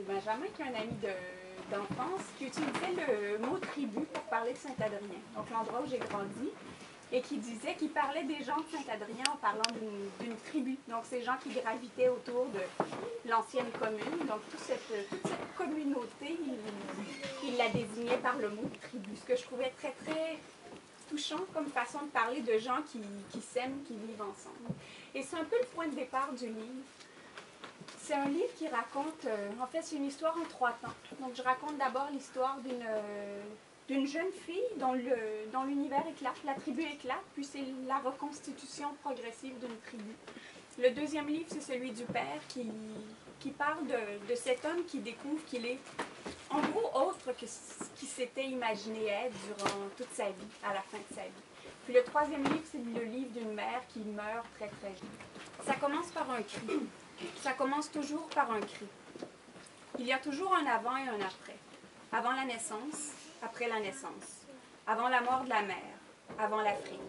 Benjamin, qui est un ami d'enfance, qui utilisait le mot tribu pour parler de Saint-Adrien, donc l'endroit où j'ai grandi, et qui disait qu'il parlait des gens de Saint-Adrien en parlant d'une tribu. Donc, ces gens qui gravitaient autour de l'ancienne commune. Donc, toute cette communauté, il la désignait par le mot tribu, ce que je trouvais très, très touchant comme façon de parler de gens qui s'aiment, qui vivent ensemble. Et c'est un peu le point de départ du livre. C'est un livre qui raconte, en fait, c'est une histoire en 3 temps. Donc, je raconte d'abord l'histoire d'une jeune fille dont l'univers éclate, la tribu éclate, puis c'est la reconstitution progressive d'une tribu. Le deuxième livre, c'est celui du père qui parle de cet homme qui découvre qu'il est, en gros, autre que ce qu'il s'était imaginé être durant toute sa vie, à la fin de sa vie. Puis le troisième livre, c'est le livre d'une mère qui meurt très, très jeune. Ça commence par un cri. Ça commence toujours par un cri. Il y a toujours un avant et un après. Avant la naissance, après la naissance. Avant la mort de la mère, avant l'Afrique.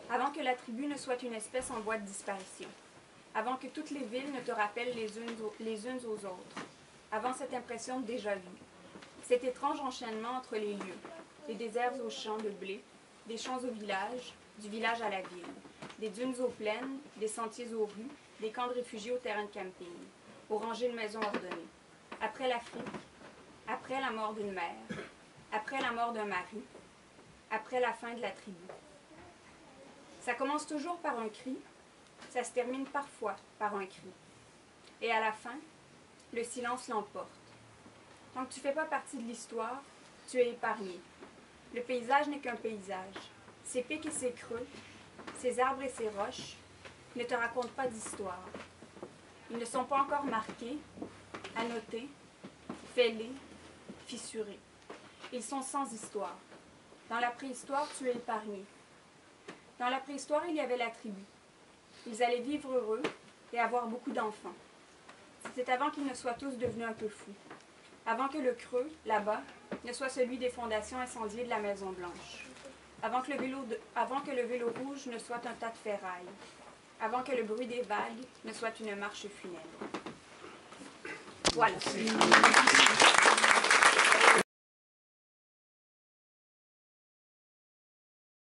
Avant que la tribu ne soit une espèce en voie de disparition. Avant que toutes les villes ne te rappellent les unes aux autres. Avant cette impression de déjà-vu. Cet étrange enchaînement entre les lieux. Des déserts aux champs de blé, des champs au village, du village à la ville. Des dunes aux plaines, des sentiers aux rues, des camps de réfugiés au terrain de camping, aux rangées de maisons ordonnées. Après l'Afrique, après la mort d'une mère, après la mort d'un mari, après la fin de la tribu. Ça commence toujours par un cri, ça se termine parfois par un cri. Et à la fin, le silence l'emporte. Tant que tu ne fais pas partie de l'histoire, tu es épargné. Le paysage n'est qu'un paysage. Ses pics et ses creux, ses arbres et ses roches, ne te racontent pas d'histoire. Ils ne sont pas encore marqués, annotés, fêlés, fissurés. Ils sont sans histoire. Dans la préhistoire, tu es épargné. Dans la préhistoire, il y avait la tribu. Ils allaient vivre heureux et avoir beaucoup d'enfants. C'était avant qu'ils ne soient tous devenus un peu fous. Avant que le creux, là-bas, ne soit celui des fondations incendiées de la Maison Blanche. Avant que le vélo rouge ne soit un tas de ferraille. Avant que le bruit des vagues ne soit une marche funèbre. Voilà.